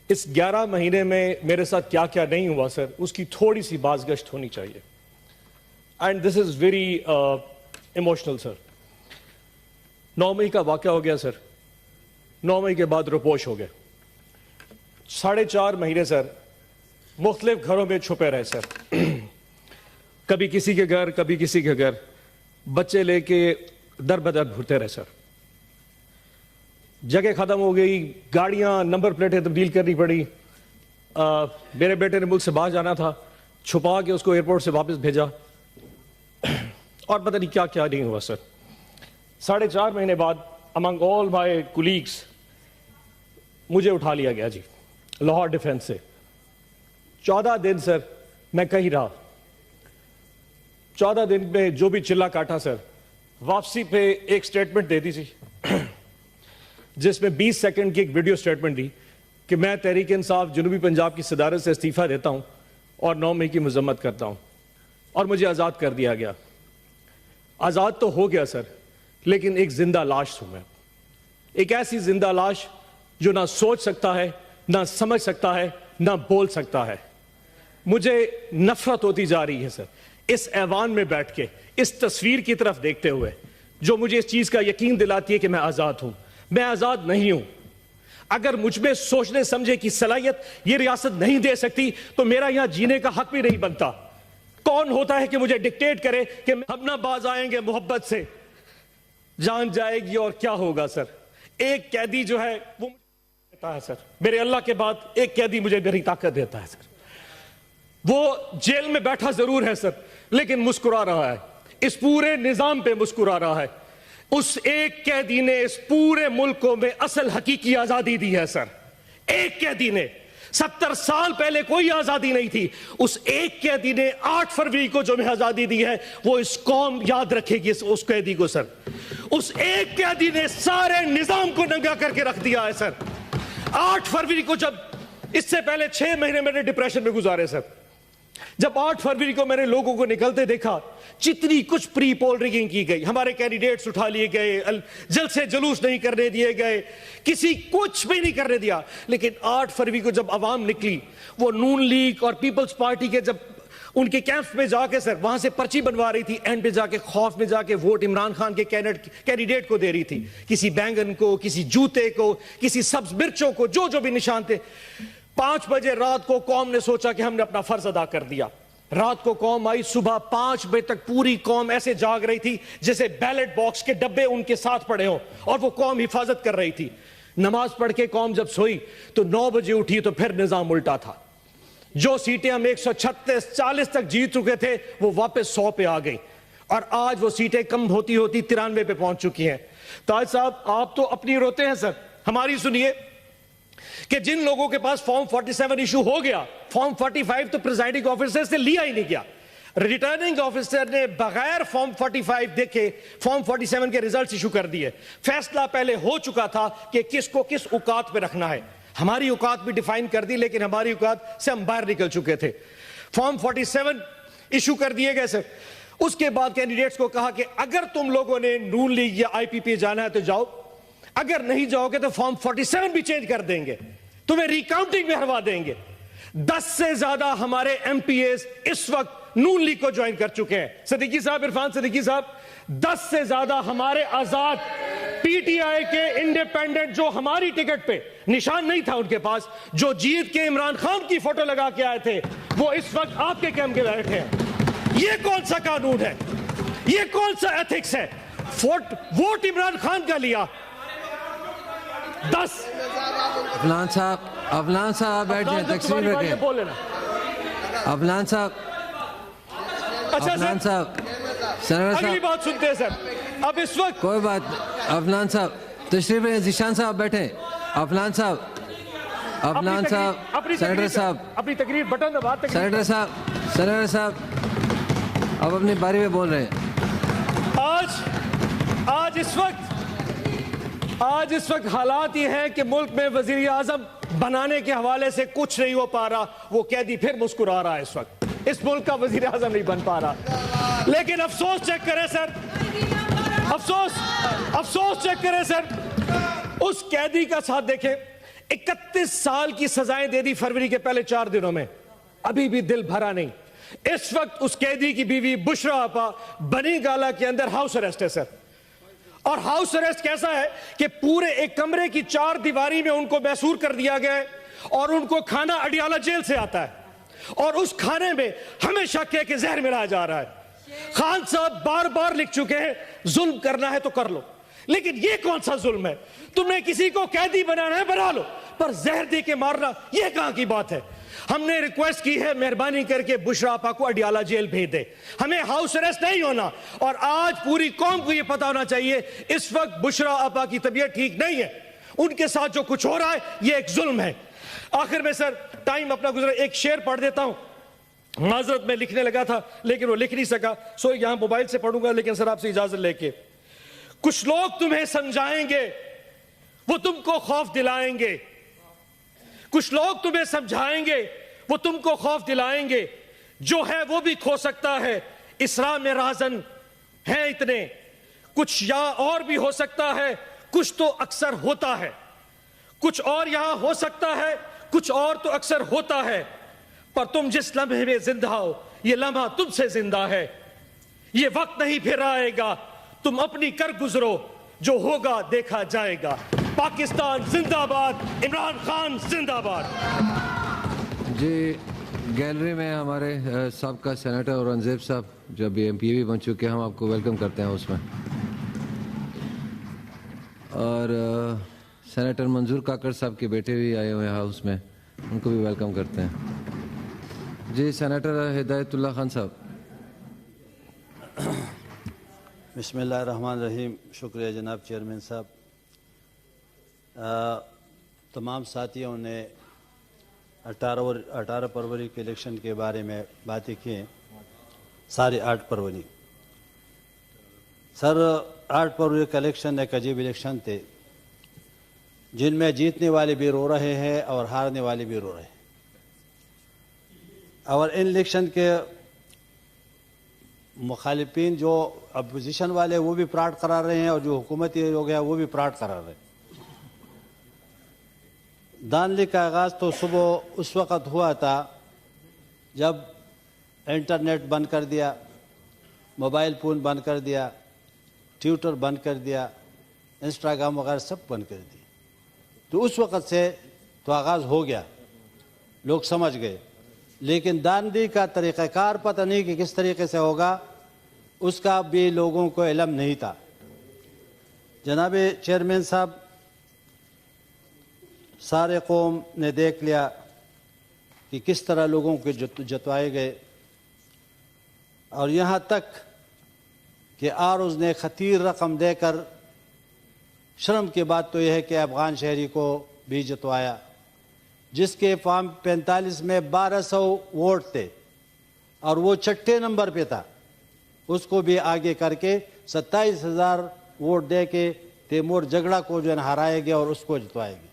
اس 11 مہینے میں میرے ساتھ کیا کیا نہیں ہوا سر، اس کی تھوڑی سی بازگشت ہونی چاہیے. And this is very emotional sir. 9 مئی کا واقعہ ہو گیا سر. 9 مئی کے بعد روپوش ہو گئے. 4.5 مہینے سر مختلف گھروں میں چھپے رہے سر. کبھی کسی کے گھر، کبھی کسی کے گھر، بچے لے کے در بدر گھرتے رہے سر. جگہ ختم ہو گئی، گاڑیاں نمبر پلیٹیں تبدیل کرنی پڑی. میرے بیٹے نے ملک سے باہر جانا تھا، چھپا کے اس کو ایئرپورٹ سے واپس بھیجا، اور پتہ نہیں کیا کیا نہیں ہوا سر. 4.5 مہینے بعد امنگ آل مائی کولیگس مجھے اٹھا لیا گیا جی لاہور ڈیفنس سے. 14 دن سر میں کہیں رہا. 14 دن میں جو بھی چلا کاٹا سر، واپسی پہ ایک سٹیٹمنٹ دے دی تھی جس میں 20 سیکنڈ کی ایک ویڈیو سٹیٹمنٹ دی کہ میں تحریک انصاف جنوبی پنجاب کی صدارت سے استعفیٰ دیتا ہوں اور 9 مئی کی مذمت کرتا ہوں، اور مجھے آزاد کر دیا گیا. آزاد تو ہو گیا سر، لیکن ایک زندہ لاش ہوں میں. ایک ایسی زندہ لاش جو نہ سوچ سکتا ہے، نہ سمجھ سکتا ہے، نہ بول سکتا ہے. مجھے نفرت ہوتی جا رہی ہے سر اس ایوان میں بیٹھ کے، اس تصویر کی طرف دیکھتے ہوئے جو مجھے اس چیز کا یقین دلاتی ہے کہ میں آزاد ہوں. میں آزاد نہیں ہوں. اگر مجھ میں سوچنے سمجھے کی صلاحیت یہ ریاست نہیں دے سکتی تو میرا یہاں جینے کا حق بھی نہیں بنتا. کون ہوتا ہے کہ مجھے ڈکٹیٹ کرے کہ ہم نہ باز آئیں گے محبت سے، جان جائے گی اور کیا ہوگا سر. ایک قیدی جو ہے وہ دیتا ہے سر، میرے اللہ کے بعد ایک قیدی مجھے میری طاقت دیتا ہے سر. وہ جیل میں بیٹھا ضرور ہے سر، لیکن مسکرا رہا ہے، اس پورے نظام پہ مسکرا رہا ہے. اس ایک قیدی نے اس پورے ملک کو میں اصل حقیقی آزادی دی ہے سر. ایک قیدی نے. 70 سال پہلے کوئی آزادی نہیں تھی. اس ایک قیدی نے 8 فروری کو جو میں آزادی دی ہے وہ اس قوم یاد رکھے گی اس قیدی کو سر. اس ایک قیدی نے سارے نظام کو ننگا کر کے رکھ دیا ہے سر. 8 فروری کو، جب اس سے پہلے 6 مہینے میں نے ڈپریشن میں گزارے سر. جب 8 فروری کو میں نے لوگوں کو نکلتے دیکھا، جتنی کچھ پری پول ریگنگ کی گئی، ہمارے کینڈیڈیٹس اٹھا لیے گئے، جلد سے جلوس نہیں کرنے دیے گئے، کسی کچھ بھی نہیں کرنے دیا. لیکن 8 فروری کو جب عوام نکلی، وہ نون لیگ اور پیپلز پارٹی کے جب ان کے کیمپس میں جا کے سر وہاں سے پرچی بنوا رہی تھی، اینڈ پہ جا کے خوف میں جا کے ووٹ عمران خان کے کینڈیڈیٹ کو دے رہی تھی، کسی بینگن کو، کسی جوتے کو، کسی سبز مرچوں کو، جو بھی نشان تھے. 5 بجے رات کو قوم نے سوچا کہ ہم نے اپنا فرض ادا کر دیا. رات کو قوم آئی، صبح 5 بجے تک پوری قوم ایسے جاگ رہی تھی جیسے بیلٹ باکس کے ڈبے ان کے ساتھ پڑے ہوں، اور وہ قوم حفاظت کر رہی تھی. نماز پڑھ کے قوم جب سوئی تو 9 بجے اٹھی تو پھر نظام الٹا تھا. جو سیٹیں ہم 136 40 تک جیت چکے تھے وہ واپس 100 پہ آ گئی، اور آج وہ سیٹیں کم ہوتی 93 پہ پہنچ چکی ہیں. تاج صاحب آپ تو اپنی روتے ہیں سر، ہماری سنیے کہ جن لوگوں کے پاس فارم 47 ایشو ہو گیا، فارم 45 تو پریزائڈنگ آفیسر سے لیا ہی نہیں گیا. ریٹرننگ آفیسر نے بغیر فارم 45 دیکھے فارم 47 کے ریزلٹس ایشو کر دیے. فیصلہ پہلے ہو چکا تھا کہ کس کو کس اوقات پہ رکھنا ہے. ہماری اوقات بھی ڈیفائن کر دی، لیکن ہماری اوقات سے ہم باہر نکل چکے تھے. فارم 47 ایشو کر دیے گئے سر. اس کے بعد کینڈیڈیٹس کو کہا کہ اگر تم لوگوں نے نون لیگ یا آئی پی پی جانا ہے تو جاؤ، اگر نہیں جاؤ گے تو فارم 47 بھی چینج کر دیں گے، تمہیں ریکاؤنٹنگ میں ہروا دیں گے. 10 سے زیادہ ہمارے ایم پی ایز اس وقت نون لیگ کو جوائن کر چکے ہیں. صدیقی صاحب، عرفان صدیقی صاحب، 10 سے زیادہ ہمارے آزاد پی ٹی آئی کے انڈیپینڈنٹ جو ہماری ٹکٹ پہ نشان نہیں تھا ان کے پاس، جو جیت کے عمران خان کی فوٹو لگا کے آئے تھے، وہ اس وقت آپ کے کیمپ کے بیٹھے ہیں. یہ کون سا قانون ہے؟ یہ کون سا ایتھکس ہے؟ ووٹ عمران خان کا لیا. 10 افلان صاحب بیٹھ جائیں، تقسیم رکھیں. افلان صاحب، افلان صاحب، اگلی بات سنتے ہیں سر. اب اس وقت کوئی بات. افلان صاحب تشریف رکھیں. ذیشان صاحب بیٹھیں. افلان صاحب، افلان صاحب، سینیٹر صاحب، اپنی تقریر بٹن دبا. سینیٹر صاحب، سینیٹر صاحب اب اپنی باری میں بول رہے ہیں. آج اس وقت حالات یہ ہیں کہ ملک میں وزیر اعظم بنانے کے حوالے سے کچھ نہیں ہو پا رہا. وہ قیدی پھر مسکرا رہا ہے. اس وقت اس ملک کا وزیر اعظم نہیں بن پا رہا. لیکن افسوس چیک کریں سر، افسوس چیک کریں سر، اس قیدی کا ساتھ دیکھیں. 31 سال کی سزائیں دے دی فروری کے پہلے 4 دنوں میں, ابھی بھی دل بھرا نہیں. اس وقت اس قیدی کی بیوی بشرا آپا بنی گالا کے اندر ہاؤس اریسٹ ہے سر. اور ہاؤس اریسٹ کیسا ہے کہ پورے ایک کمرے کی 4 دیواری میں ان کو محصور کر دیا گیا ہے, اور ان کو کھانا اڈیالہ جیل سے آتا ہے, اور اس کھانے میں ہمیشہ کہ زہر ملایا جا رہا ہے. خان صاحب بار بار لکھ چکے ہیں ظلم کرنا ہے تو کر لو, لیکن یہ کون سا ظلم ہے؟ تم نے کسی کو قیدی بنانا ہے بنا لو, پر زہر دے کے مارنا یہ کہاں کی بات ہے؟ ہم نے ریکویسٹ کی ہے مہربانی کر کے بشرا آپا کو اڈیالہ جیل بھیج دے, ہمیں ہاؤس اریسٹ نہیں ہونا. اور آج پوری قوم کو یہ پتا ہونا چاہیے اس وقت بشرا آپا کی طبیعت ٹھیک نہیں ہے, ان کے ساتھ جو کچھ ہو رہا ہے یہ ایک ظلم ہے. آخر میں سر ٹائم اپنا گزرا, ایک شعر پڑھ دیتا ہوں. معذرت میں لکھنے لگا تھا لیکن وہ لکھ نہیں سکا, سو یہاں موبائل سے پڑھوں گا, لیکن سر آپ سے اجازت لے کے. کچھ لوگ تمہیں سمجھائیں گے, وہ تم کو خوف دلائیں گے. کچھ لوگ تمہیں سمجھائیں گے, وہ تم کو خوف دلائیں گے. جو ہے وہ بھی کھو سکتا ہے, اسراء میں راہزن ہیں اتنے. کچھ یا اور بھی ہو سکتا ہے, کچھ تو اکثر ہوتا ہے. کچھ اور یہاں ہو سکتا ہے, کچھ اور تو اکثر ہوتا ہے. پر تم جس لمحے میں زندہ ہو, یہ لمحہ تم سے زندہ ہے. یہ وقت نہیں پھر آئے گا, تم اپنی کر گزرو, جو ہوگا دیکھا جائے گا. پاکستان زندہ باد, عمران خان زندہ باد. جی گیلری میں ہمارے سابقہ سینیٹر اورنگزیب صاحب جو ابھی ایم پی بھی بن چکے ہیں, ہم آپ کو ویلکم کرتے ہیں اس میں. اور سینیٹر منظور کاکڑ صاحب کے بیٹے بھی آئے ہوئے ہیں ہاؤس میں, ان کو بھی ویلکم کرتے ہیں. جی سینیٹر ہدایت اللہ خان صاحب. بسم اللہ الرحمن الرحیم. شکریہ جناب چیئرمین صاحب. تمام ساتھیوں نے 18 فروری کے الیکشن کے بارے میں باتیں کی ہیں. سارے 8 فروری سر 8 فروری کا الیکشن ایک عجیب الیکشن تھے, جن میں جیتنے والے بھی رو رہے ہیں اور ہارنے والے بھی رو رہے ہیں. اور ان الیکشن کے مخالفین جو اپوزیشن والے وہ بھی فراڈ قرار رہے ہیں, اور جو حکومتی لوگ ہیں وہ بھی فراڈ قرار رہے ہیں. دانلی کا آغاز تو صبح اس وقت ہوا تھا جب انٹرنیٹ بند کر دیا, موبائل فون بند کر دیا, ٹویٹر بند کر دیا, انسٹاگرام وغیرہ سب بند کر دی. تو اس وقت سے تو آغاز ہو گیا, لوگ سمجھ گئے. لیکن داندلی کا طریقہ کار پتہ نہیں کہ کس طریقے سے ہوگا, اس کا بھی لوگوں کو علم نہیں تھا. جناب چیئرمین صاحب, سارے قوم نے دیکھ لیا کہ کس طرح لوگوں کے جتوائے گئے, اور یہاں تک کہ آرز نے خطیر رقم دے کر, شرم کی بات تو یہ ہے کہ افغان شہری کو بھی جتوایا, جس کے فارم 45 میں 1200 ووٹ تھے اور وہ 6 نمبر پہ تھا, اس کو بھی آگے کر کے 27,000 ووٹ دے کے تیمور جگڑا کو جو ہے ہرائے گیا اور اس کو جتوائے گیا.